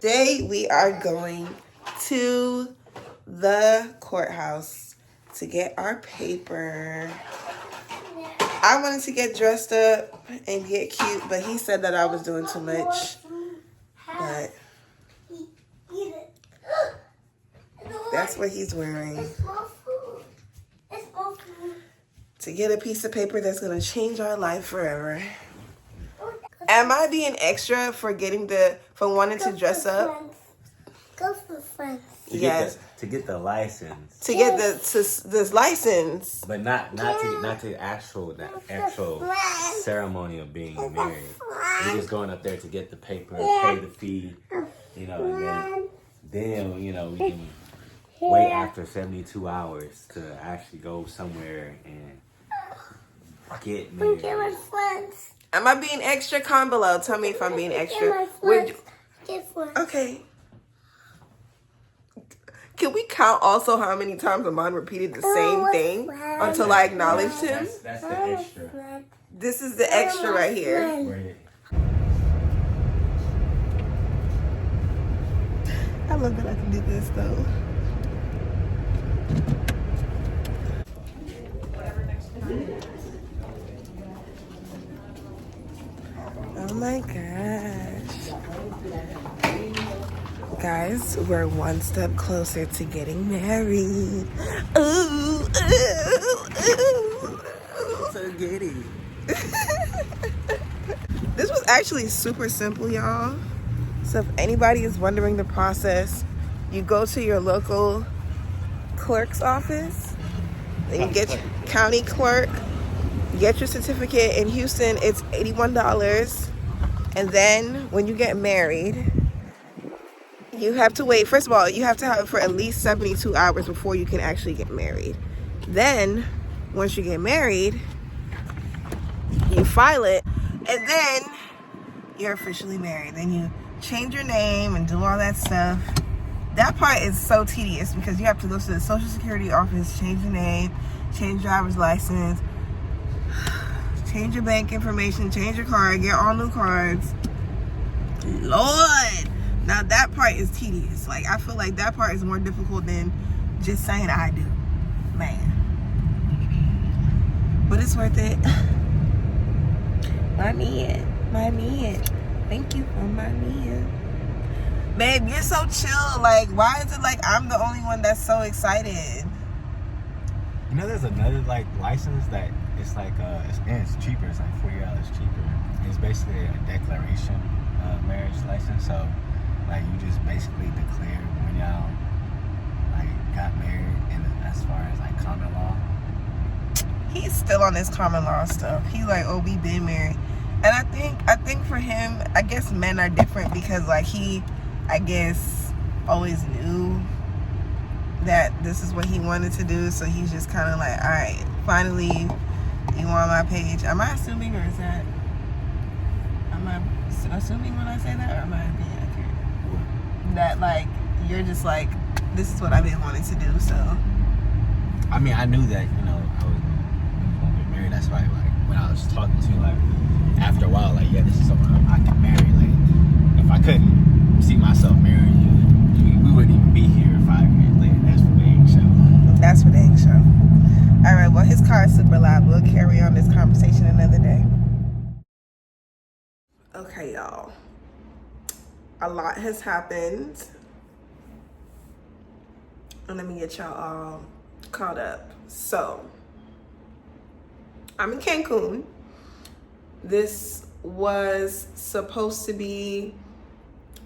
Today we are going to the courthouse to get our paper. I wanted to get dressed up and get cute, but he said that I was doing too much. But that's what he's wearing. To get a piece of paper that's going to change our life forever. Am I being extra for wanting to dress up? Go for friends. Yes. To get the license. To get this license. But not the actual ceremony of being married. You're just going up there to get the paper, pay the fee, and then we can wait after 72 hours to actually go somewhere and get married. Get my friends. Am I being extra? Comment below. Tell me if I'm being extra. Okay. Can we count also how many times Amon repeated the same thing until I acknowledged him? That's the extra. This is the extra right here. I love that I can do this though. Oh my gosh. Guys, we're one step closer to getting married. Ooh, ooh, ooh. So giddy. This was actually super simple, y'all. So if anybody is wondering the process, you go to your local clerk's office, then you get your county clerk, get your certificate. In Houston, it's $81. And then when you get married, you have to wait. First of all, you have to have it for at least 72 hours before you can actually get married. Then, once you get married, you file it, and then you're officially married. Then you change your name and do all that stuff. That part is so tedious because you have to go to the Social Security office, change your name, change driver's license, change your bank information, change your card, get all new cards. Lord! Now that part is tedious. Like, I feel like that part is more difficult than just saying I do. Man. But it's worth it. My man. Thank you for my man. Babe, you're so chill. Like, why is it like I'm the only one that's so excited? There's another license that it's like it's cheaper. It's like $40 cheaper. It's basically a declaration marriage license. So you just basically declare when y'all got married, and as far as common law. He's still on this common law stuff. He's like, oh, we been married. And I think for him, I guess men are different because he, I guess, always knew that this is what he wanted to do. So he's just kind of like, all right, finally, you on my page. Am I assuming, or is that, am I assuming when I say that, or am I being accurate? That you're just like, this is what I've been wanting to do. So I mean, I knew that I was gonna get married. That's why when I was talking to you, after a while, this is someone I can marry. If I couldn't see myself marrying you, we wouldn't even be here 5 years later. That's for the eggshell. That's for the eggshell. All right, well, his car is super loud. We'll carry on this conversation another day. Okay, y'all. A lot has happened. And let me get y'all all caught up. So, I'm in Cancun. This was supposed to be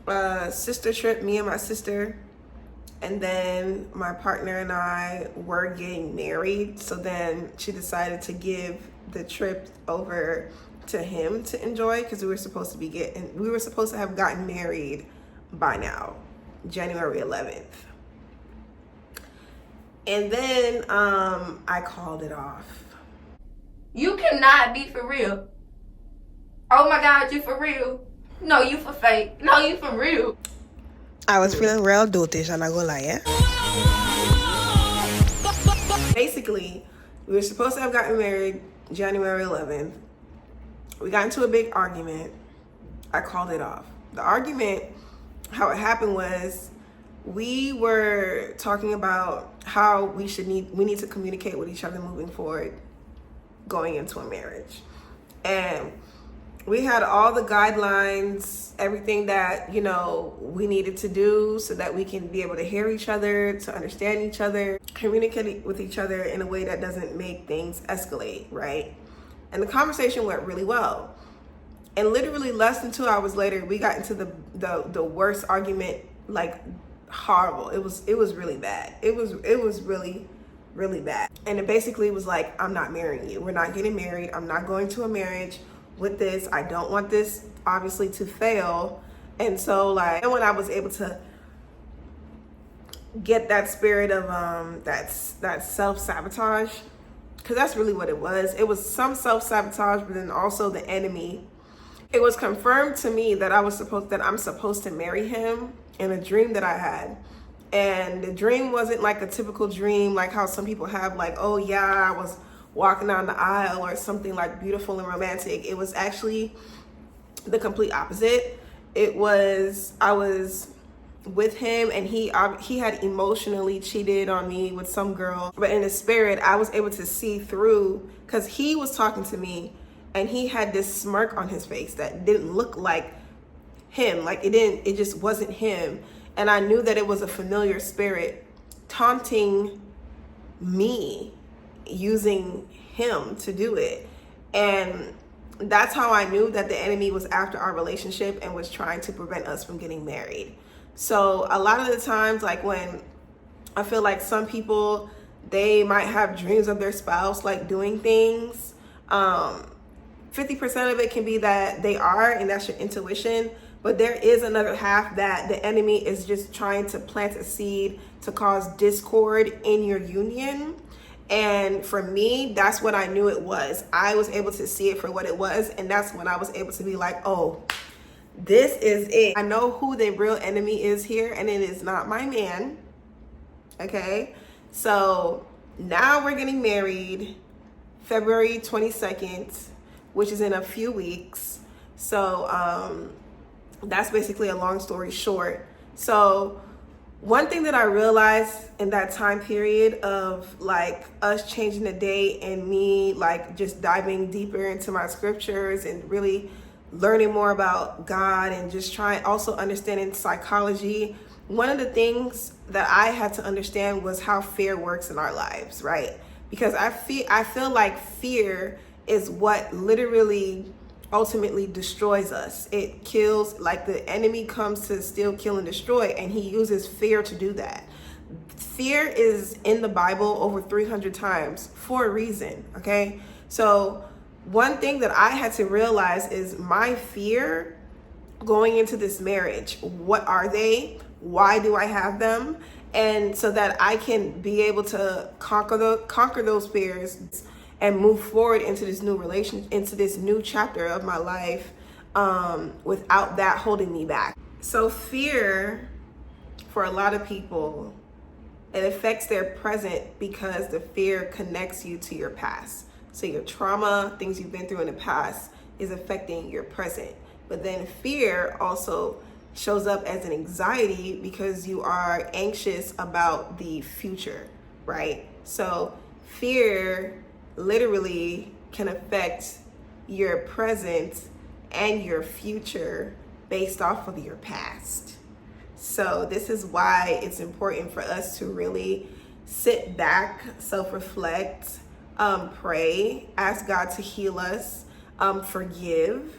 a sister trip, me and my sister. And then my partner and I were getting married. So then she decided to give the trip over to him to enjoy because we were supposed to have gotten married by now, January 11th. And then I called it off. You cannot be for real. Oh my God, you for real? No, you for fake. No, you for real. I was feeling real dotish, I'm not gonna lie, yeah? Basically, we were supposed to have gotten married January 11th. We got into a big argument. I called it off. The argument, how it happened was, we were talking about how we need to communicate with each other moving forward, going into a marriage. And we had all the guidelines, everything that, you know, we needed to do so that we can be able to hear each other, to understand each other, communicate with each other in a way that doesn't make things escalate, right? And the conversation went really well. And literally less than 2 hours later, we got into the worst argument, like horrible. It was really bad. It was really, really bad. And it basically was like, I'm not marrying you. We're not getting married. I'm not going to a marriage with this. I don't want this obviously to fail. And so like, and when I was able to get that spirit of that self-sabotage, because that's really what it was. It was some self-sabotage, but then also the enemy. It was confirmed to me that I'm supposed to marry him in a dream that I had. And the dream wasn't like a typical dream, like how some people have, like, oh yeah, I was walking down the aisle or something like beautiful and romantic. It was actually the complete opposite. I was with him, and he had emotionally cheated on me with some girl, but in the spirit I was able to see through, because he was talking to me and he had this smirk on his face that didn't look like him. Like it just wasn't him. And I knew that it was a familiar spirit taunting me, using him to do it. And that's how I knew that the enemy was after our relationship and was trying to prevent us from getting married. So a lot of the times, like when I feel like some people, they might have dreams of their spouse like doing things, 50% of it can be that they are, and that's your intuition. But there is another half that the enemy is just trying to plant a seed to cause discord in your union. And for me, that's what I knew it was. I was able to see it for what it was. And that's when I was able to be like, oh, this is it. I know who the real enemy is here, and it is not my man. Okay? So now we're getting married February 22nd, which is in a few weeks. So that's basically a long story short. So one thing that I realized in that time period of like us changing the date and me like just diving deeper into my scriptures and really learning more about God and just trying, also understanding psychology. One of the things that I had to understand was how fear works in our lives, right? Because I feel like fear is what literally ultimately destroys us. It kills, like the enemy comes to steal, kill, and destroy, and he uses fear to do that. Fear is in the Bible over 300 times for a reason, okay? So one thing that I had to realize is my fear going into this marriage. What are they? Why do I have them? And so that I can be able to conquer those fears and move forward into this new into this new chapter of my life without that holding me back. So fear, for a lot of people, it affects their present because the fear connects you to your past. So your trauma, things you've been through in the past, is affecting your present. But then fear also shows up as an anxiety because you are anxious about the future, right? So fear literally can affect your present and your future based off of your past. So this is why it's important for us to really sit back, self-reflect, pray, ask God to heal us, forgive,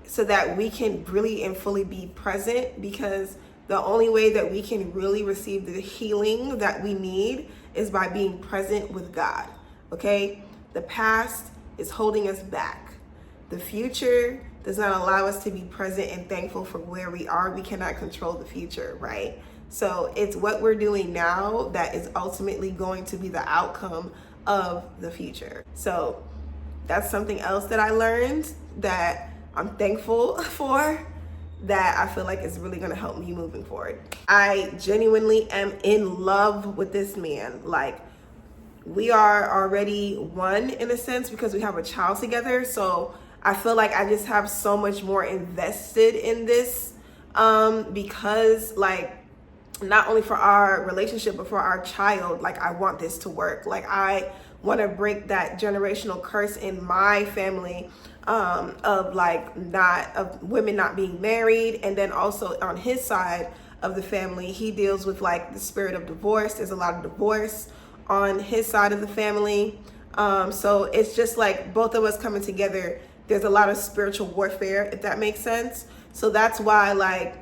so that we can really and fully be present, because the only way that we can really receive the healing that we need is by being present with God. Okay, the past is holding us back. The future does not allow us to be present and thankful for where we are. We cannot control the future, right? So it's what we're doing now that is ultimately going to be the outcome of the future. So that's something else that I learned that I'm thankful for, that I feel like is really going to help me moving forward. I genuinely am in love with this man. Like, we are already one in a sense because we have a child together. So I feel like I just have so much more invested in this, because like, not only for our relationship, but for our child, like I want this to work. Like I want to break that generational curse in my family, of women not being married. And then also on his side of the family, he deals with like the spirit of divorce. There's a lot of divorce on his side of the family. So it's just like both of us coming together. There's a lot of spiritual warfare, if that makes sense. So that's why, like,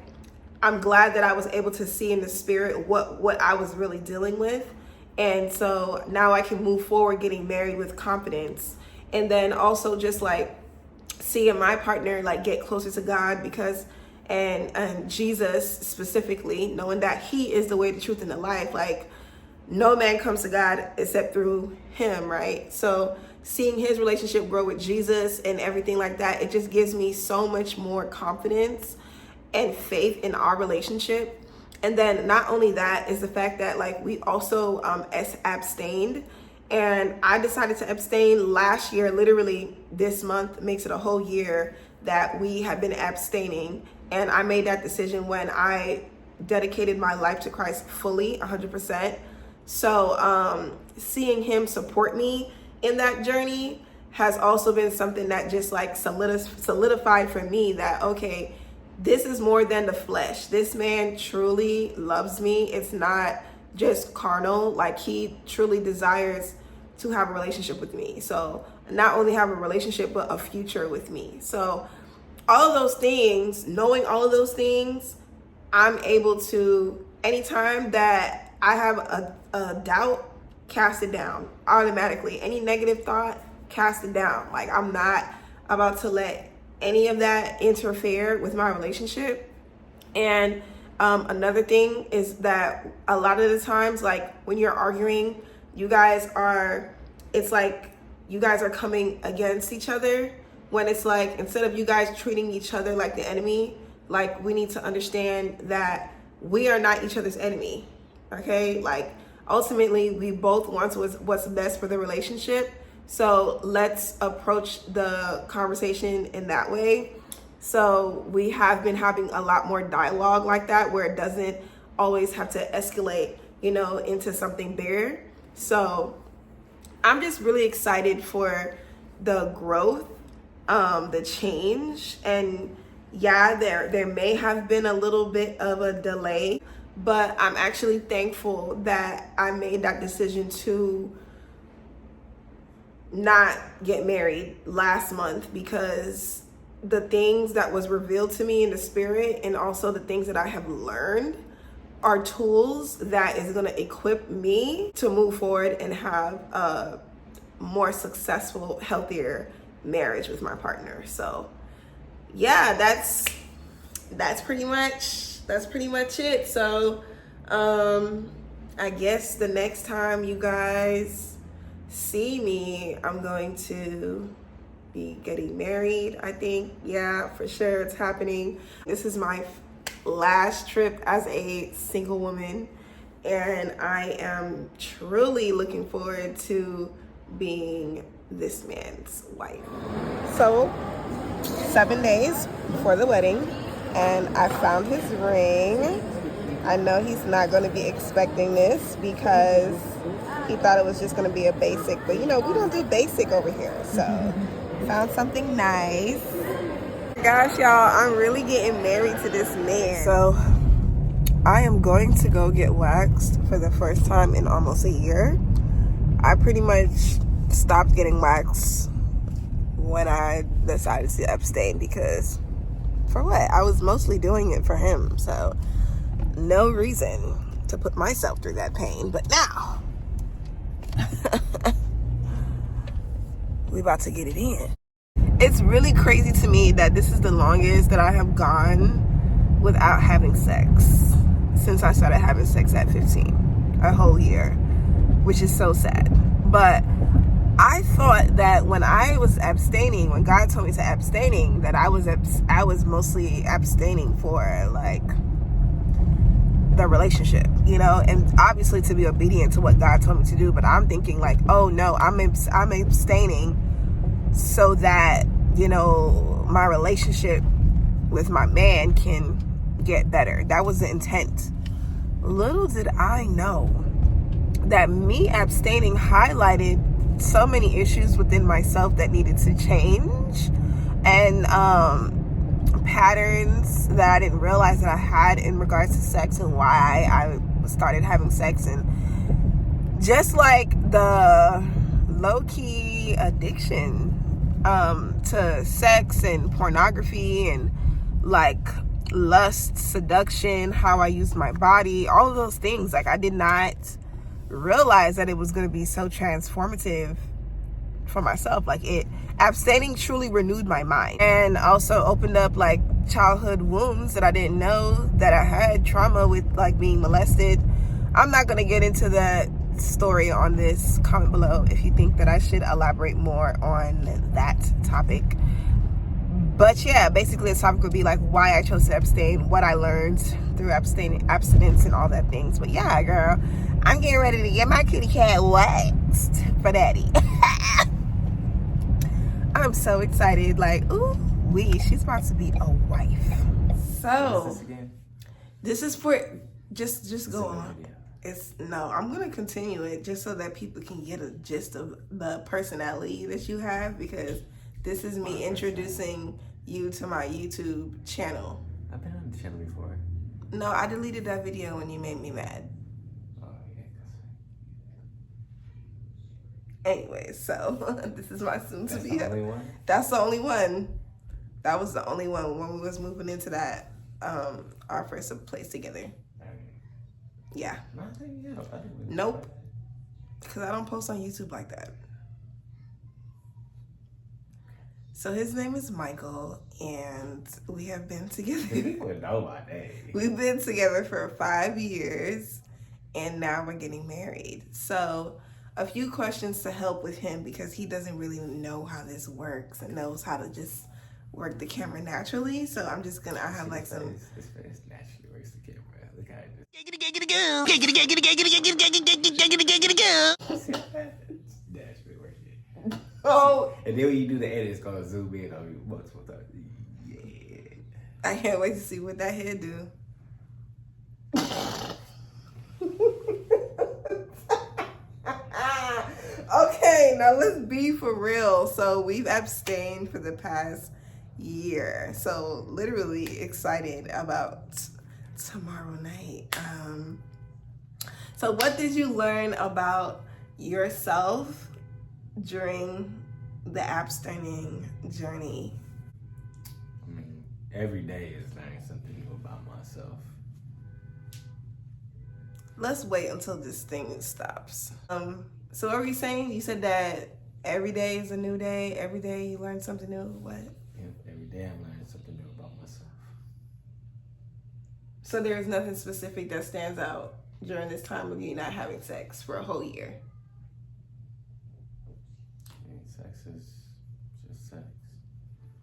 I'm glad that I was able to see in the spirit what I was really dealing with. And so now I can move forward getting married with confidence. And then also just like seeing my partner like get closer to God, because and Jesus specifically, knowing that he is the way, the truth, and the life. Like no man comes to God except through him, right? So seeing his relationship grow with Jesus and everything like that, it just gives me so much more confidence and faith in our relationship. And then not only that is the fact that like we also abstained, and I decided to abstain last year. Literally this month makes it a whole year that we have been abstaining, and I made that decision when I dedicated my life to Christ fully, 100%. So seeing him support me in that journey has also been something that just like solidified for me that, okay, this is more than the flesh. This man truly loves me. It's not just carnal. Like he truly desires to have a relationship with me. So not only have a relationship, but a future with me. So all of those things, knowing all of those things, I'm able to, anytime that I have a doubt, cast it down automatically. Any negative thought, cast it down. Like I'm not about to let any of that interfere with my relationship. And another thing is that a lot of the times, like when you're arguing, it's like you guys are coming against each other, when it's like, instead of you guys treating each other like the enemy, like we need to understand that we are not each other's enemy. Okay, like ultimately we both want what's best for the relationship. So let's approach the conversation in that way. So we have been having a lot more dialogue like that, where it doesn't always have to escalate, into something bigger. So I'm just really excited for the growth, the change. And yeah, there may have been a little bit of a delay, but I'm actually thankful that I made that decision to not get married last month, because the things that was revealed to me in the spirit, and also the things that I have learned, are tools that is going to equip me to move forward and have a more successful, healthier marriage with my partner. So yeah, that's pretty much it. So I guess the next time you guys see me, I'm going to be getting married, I think. Yeah, for sure, it's happening. This is my last trip as a single woman, and I am truly looking forward to being this man's wife. So 7 days before the wedding, and I found his ring. I know he's not going to be expecting this because he thought it was just going to be a basic, but we don't do basic over here. So found something nice. Gosh, y'all, I'm really getting married to this man. So I am going to go get waxed for the first time in almost a year. I pretty much stopped getting waxed when I decided to abstain, because for what? I was mostly doing it for him. So no reason to put myself through that pain. But now we about to get it in. It's really crazy to me that this is the longest that I have gone without having sex since I started having sex at 15. A whole year, which is so sad. But I thought that when I was abstaining, when God told me to abstaining, that I was mostly abstaining for like the relationship, and obviously to be obedient to what God told me to do. But I'm thinking like, oh no, I'm abstaining so that you know, my relationship with my man can get better. That was the intent. Little did I know that me abstaining highlighted so many issues within myself that needed to change, and patterns that I didn't realize that I had in regards to sex and why I started having sex, and just like the low-key addiction to sex and pornography and like lust, seduction, how I used my body, all of those things. Like, I did not realize that it was going to be so transformative for myself. Like, abstaining truly renewed my mind, and also opened up like childhood wounds that I didn't know that I had, trauma with like being molested. I'm not going to get into that story on this. Comment below if you think that I should elaborate more on that topic. But yeah, basically the topic would be like why I chose to abstain, what I learned through abstinence and all that things. But yeah, girl, I'm getting ready to get my kitty cat waxed for daddy. I'm so excited. Like, ooh wee, she's about to be a wife. So this is for just go on. I'm gonna continue it just so that people can get a gist of the personality that you have, because this is me introducing you to my YouTube channel. I've been on the channel before. No, I deleted that video when you made me mad. Oh, yeah. Anyway, so this is my soon to be. That's the only one? That's the only one. That was the only one when we was moving into that our first place together. Yeah. Nope. Because I don't post on YouTube like that. So his name is Michael, and we have been together. People know my name. We've been together for 5 years, and now we're getting married. So a few questions to help with him, because he doesn't really know how this works and knows how to just work the camera naturally. So I'm just gonna, I have like some. His face naturally works the camera. Look how it just. Naturally works it. Oh, And then when you do the edit, it's gonna zoom in on you multiple times. Yeah. I can't wait to see what that head do. Okay, now let's be for real. So we've abstained for the past year. So literally excited about tomorrow night. So what did you learn about yourself during the abstaining journey? I mean, every day is learning something new about myself. Let's wait until this thing stops. So what were you saying? You said that every day is a new day. Every day you learn something new. What? Yeah, every day I'm learning something new about myself. So there is nothing specific that stands out during this time of you not having sex for a whole year? I mean, sex is just sex.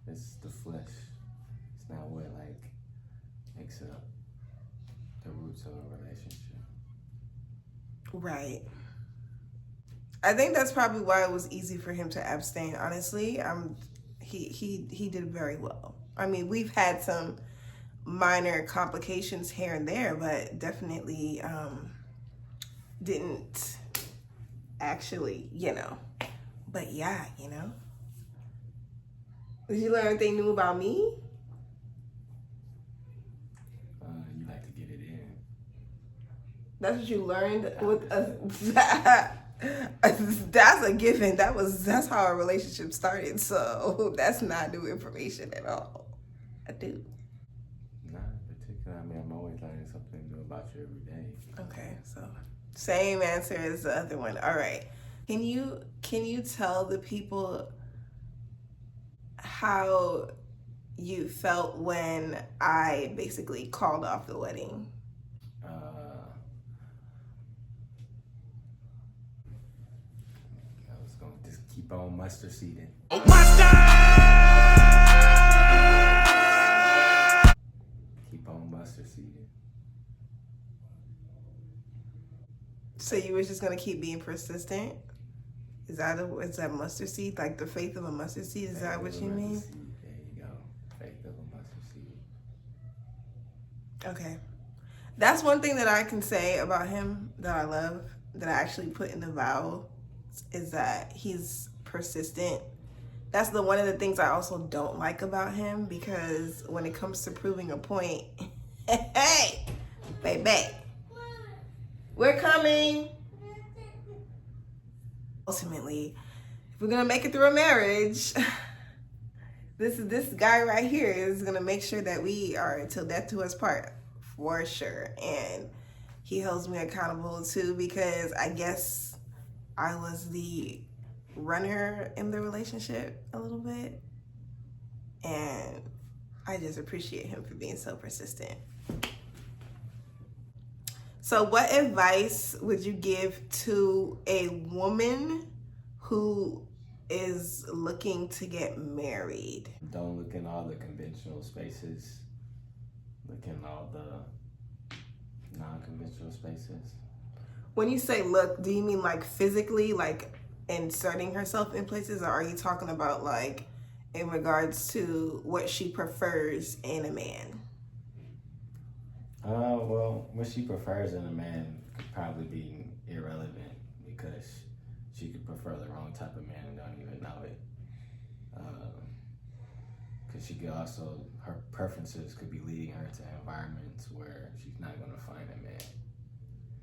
It's the flesh. It's not what like makes up the roots of a relationship. Right. I think that's probably why it was easy for him to abstain. Honestly, he did very well. I mean, we've had some minor complications here and there, but definitely didn't actually, you know. But yeah, you know. Did you learn anything new about me? You like to get it in. That's what you learned with that's a given. That's how our relationship started. So that's not new information at all. I do. Not in particular. I mean, I'm always learning something new about you every day. Okay, so same answer as the other one. All right. Can you tell the people how you felt when I basically called off the wedding? I was gonna just keep on mustard seeding. Keep on mustard seeding. So you were just gonna keep being persistent? Is that mustard seed? Like the faith of a mustard seed? Is that what you mean? There you go. Faith of a mustard seed. Okay. That's one thing that I can say about him that I love, that I actually put in the vow, is that he's persistent. That's one of the things I also don't like about him, because when it comes to proving a point, hey, baby, we're coming. Ultimately, if we're gonna make it through a marriage, this guy right here is gonna make sure that we are till death do us part, for sure. And he holds me accountable too, because I guess I was the runner in the relationship a little bit, and I just appreciate him for being so persistent. So what advice would you give to a woman who is looking to get married? Don't look in all the conventional spaces. Look in all the non-conventional spaces. When you say look, do you mean like physically, like inserting herself in places, or are you talking about like in regards to what she prefers in a man? Well, what she prefers in a man could probably be irrelevant, because she could prefer the wrong type of man and don't even know it. Because she could also, her preferences could be leading her to environments where she's not going to find a man.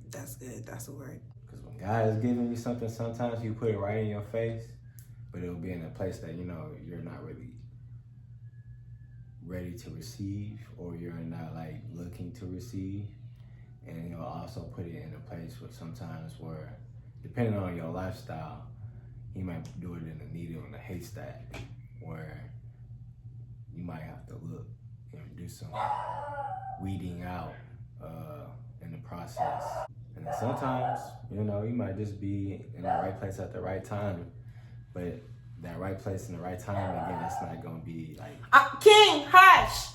That's good. That's a word. Because when God is giving you something, sometimes you put it right in your face, but it'll be in a place that, you know, you're not really ready to receive, or you're not like looking to receive. And you'll also put it in a place where sometimes where, depending on your lifestyle, he might do it in a needle in a haystack, where you might have to look and do some weeding out in the process. And then sometimes, you know, you might just be in the right place at the right time, but that right place in the right time, again, it's not gonna be like King, hush.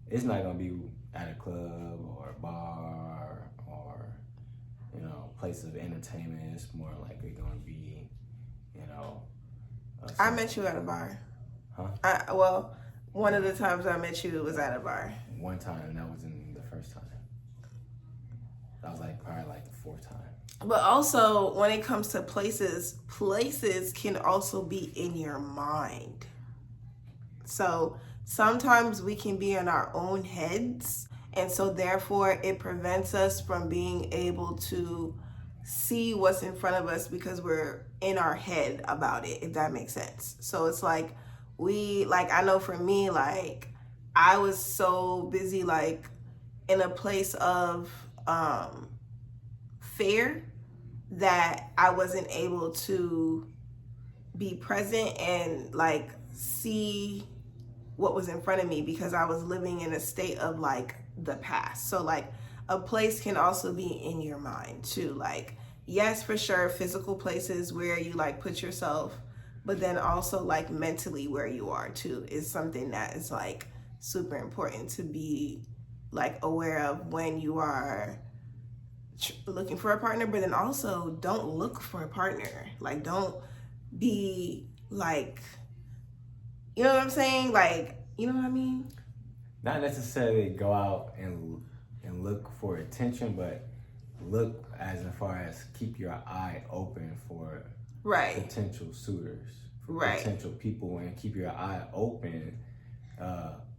It's not gonna be at a club or a bar or, you know, place of entertainment. It's more likely gonna be, you know. I met you at a bar. Huh? Well, one of the times I met you was at a bar. One time, and that wasn't the first time. That was like probably like the fourth time. But also, when it comes to places can also be in your mind. So sometimes we can be in our own heads, and so therefore it prevents us from being able to see what's in front of us, because we're in our head about it, if that makes sense. So it's like I know for me, like I was so busy like in a place of fear that I wasn't able to be present and like see what was in front of me, because I was living in a state of like the past. So like a place can also be in your mind too. Like, yes, for sure, physical places where you like put yourself, but then also like mentally where you are too is something that is like super important to be like aware of when you are looking for a partner. But then also don't look for a partner. Like, don't be like, you know what I'm saying? Like, you know what I mean? Not necessarily go out and look for attention, but look as far as keep your eye open for potential suitors, for potential people, and keep your eye open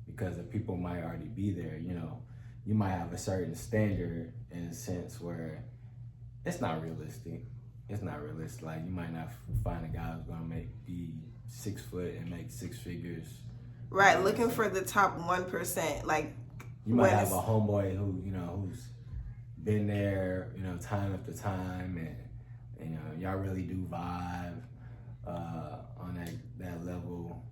because the people might already be there. You know, you might have a certain standard in a sense where it's not realistic. It's not realistic. Like, you might not find a guy who's gonna be 6 foot and make 6 figures. Right, looking for the top 1%. Like, you might have a homeboy who, you know, who's been there, you know, time after time, and you know, y'all really do vibe on that level.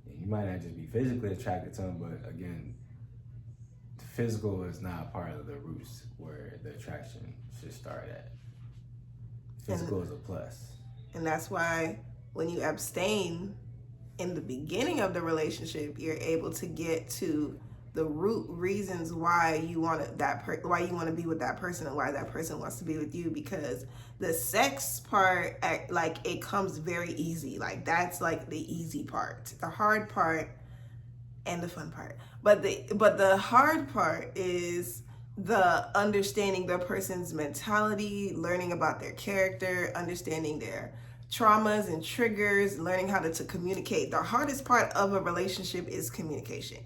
And you might not just be physically attracted to him, but again, physical is not part of the roots where the attraction should start at. Physical is a plus. And that's why when you abstain in the beginning of the relationship, you're able to get to the root reasons why you want why you want to be with that person and why that person wants to be with you, because the sex part, like, it comes very easy. Like, that's like the easy part. The hard part and the fun part. But the hard part is the understanding the person's mentality, learning about their character, understanding their traumas and triggers, learning how to communicate. The hardest part of a relationship is communication.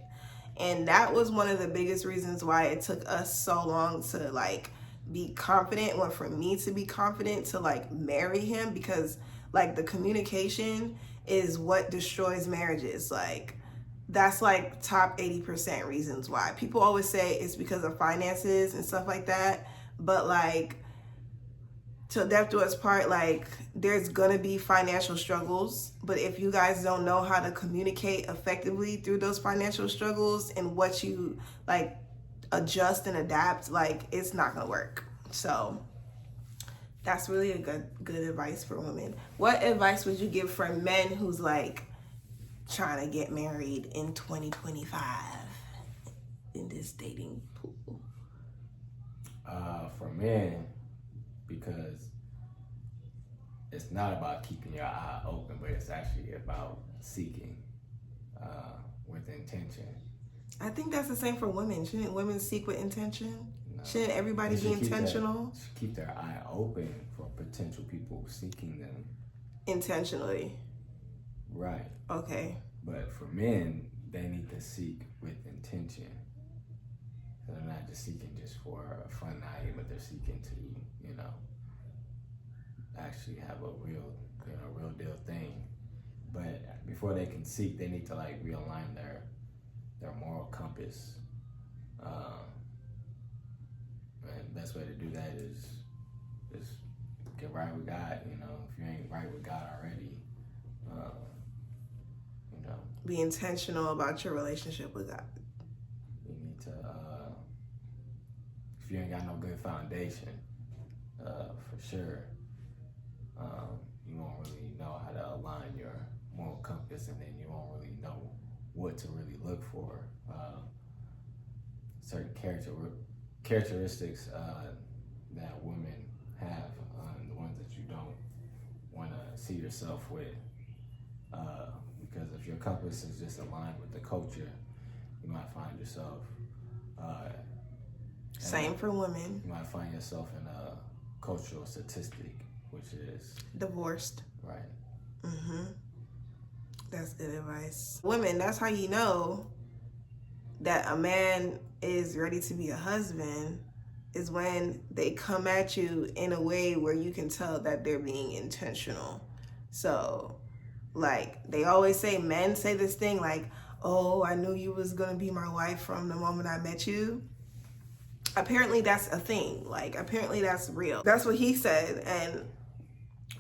And that was one of the biggest reasons why it took us so long to like be confident, or for me to be confident to like marry him, because like the communication is what destroys marriages. Like, that's like top 80% reasons why. People always say it's because of finances and stuff like that, but like, till death do us part, like, there's gonna be financial struggles, but if you guys don't know how to communicate effectively through those financial struggles and what you like adjust and adapt, like, it's not gonna work. So that's really a good advice for women. What advice would you give for men who's like trying to get married in 2025 in this dating pool? For men, because it's not about keeping your eye open, but it's actually about seeking with intention. I think that's the same for women. Shouldn't women seek with intention? No. Shouldn't everybody be intentional? Keep their eye open for potential people seeking them. Intentionally. Right. Okay. But for men, they need to seek with intention. So they're not just seeking just for a fun night, but they're seeking to, actually have a real deal thing. But before they can seek, they need to like realign their moral compass. And the best way to do that is get right with God. If you ain't right with God already, be intentional about your relationship with God. You need to, if you ain't got no good foundation, for sure, you won't really know how to align your moral compass, and then you won't really know what to really look for. Certain characteristics that women have, the ones that you don't want to see yourself with. Because if your compass is just aligned with the culture, you might find yourself. Same for women. You might find yourself in a cultural statistic, which is divorced. Right. That's good advice. Women, that's how you know that a man is ready to be a husband, is when they come at you in a way where you can tell that they're being intentional. So, like, they always say, men say this thing like, oh, I knew you was gonna be my wife from the moment I met you. Apparently that's a thing. Like, apparently that's real. That's what he said, and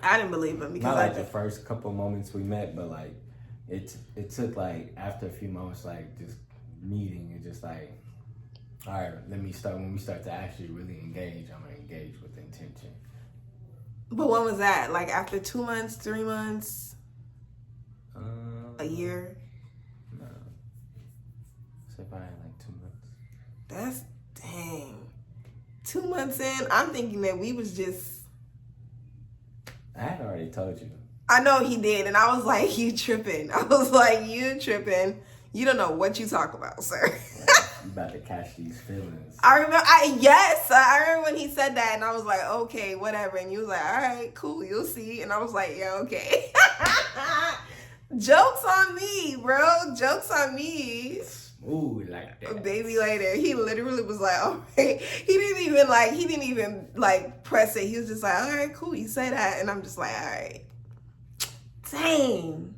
I didn't believe him, because not like the first couple moments we met, but like it took like after a few moments, like just meeting and just like, all right, when we start to actually really engage, I'm gonna engage with intention. But when was that? Like after 2 months, 3 months, a year? No, so probably like 2 months. That's dang. 2 months in, I'm thinking that we was just. I had already told you. I know he did, and I was like, you tripping. I was like, you tripping. You don't know what you talk about, sir. You about to catch these feelings. I remember when he said that, and I was like, okay, whatever. And you was like, all right, cool, you'll see. And I was like, yeah, okay. Jokes on me, bro. Jokes on me. Ooh, like that. Baby later, he literally was like, all right. He didn't even press it. He was just like, all right, cool, you say that. And I'm just like, all right. Dang.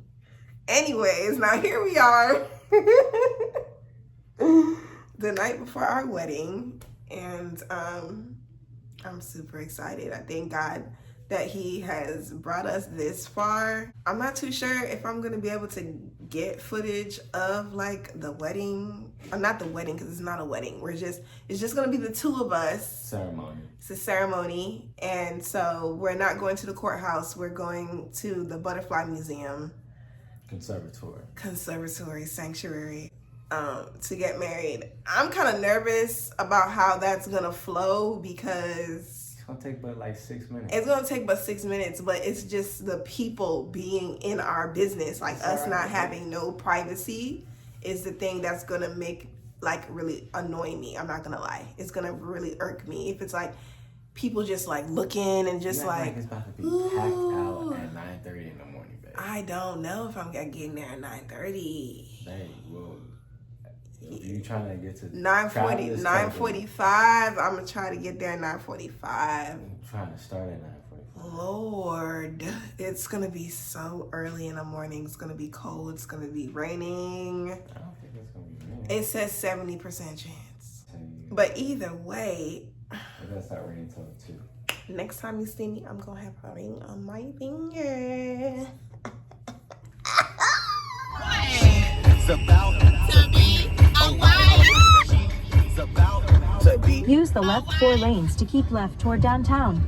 Anyways, now here we are. The night before our wedding. And I'm super excited. I thank God that he has brought us this far. I'm not too sure if I'm gonna be able to get footage of like the wedding, or not the wedding, because it's not a wedding. It's just gonna be the two of us. Ceremony. It's a ceremony, and so we're not going to the courthouse. We're going to the Butterfly Museum. Conservatory. Sanctuary. to get married. I'm kind of nervous about how that's gonna flow because It's gonna take but like 6 minutes. it's gonna take but 6 minutes, but it's just the people being in our business, like us not having no privacy, is the thing that's gonna make like really annoy me. I'm not gonna lie, it's gonna really irk me if it's like people just like looking and just like it's about to be packed out at 9:30 in the morning, babe. I don't know if I'm getting there at 9:30. Babe, well, you trying to get to 9:40, 9:45. I'm gonna try to get there at 9:45. I'm trying to start at 9:45. Lord, it's gonna be so early in the morning. It's gonna be cold. It's gonna be raining. I don't think it's gonna be raining. It says 70% chance. But either way, It doesn't start raining until 2. next time you see me, I'm gonna have a ring on my finger. It's about to be a wife. It's about To be Use the left 4 lanes to keep left toward downtown.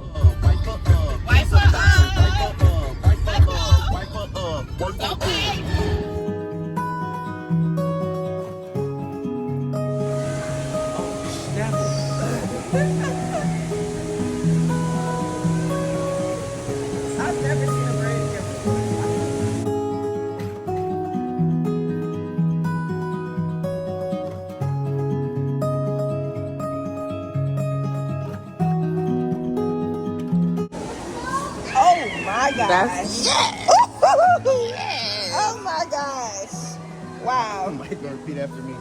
I've never seen a braid here before. Oh my gosh. Oh my gosh. Wow. Mike, repeat after me.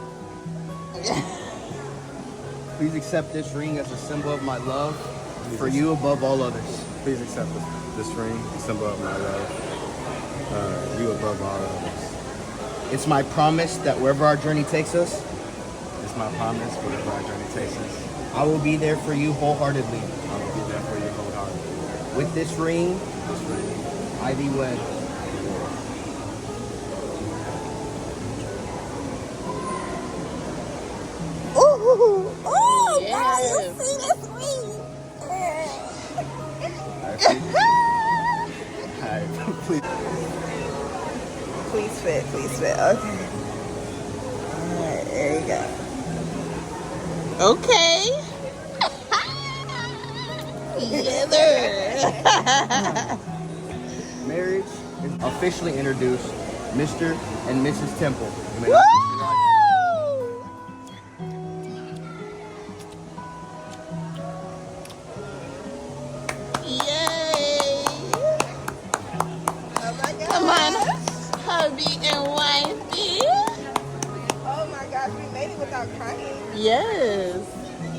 Please accept this ring as a symbol of my love for you above all others. Please accept this ring, a symbol of my love, you above all others. It's my promise that wherever our journey takes us, It's my promise, whatever our journey takes us, I will be there for you wholeheartedly. I will be there for you wholeheartedly. With this ring, This ring, I thee wed. Ooh, God, you see this ring? Alright, please. Please fit, please fit. Okay. Alright, there you go. Okay. Together. Marriage is officially introduced, Mr. and Mrs. Temple. You may Woo! not- Yay! Oh my God. Come on, hubby and wifey. Oh my gosh, we made it without crying. Yes.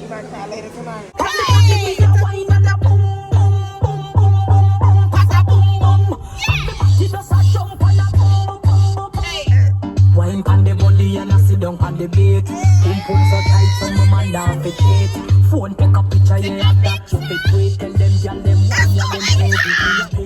You might cry later tonight. Wine pan the body and I sit down on the beat. Pum pum so tight so my man down fit cheat. Phone take a picture, yeah, that you fit wait. Tell them, girl, them one, yeah, them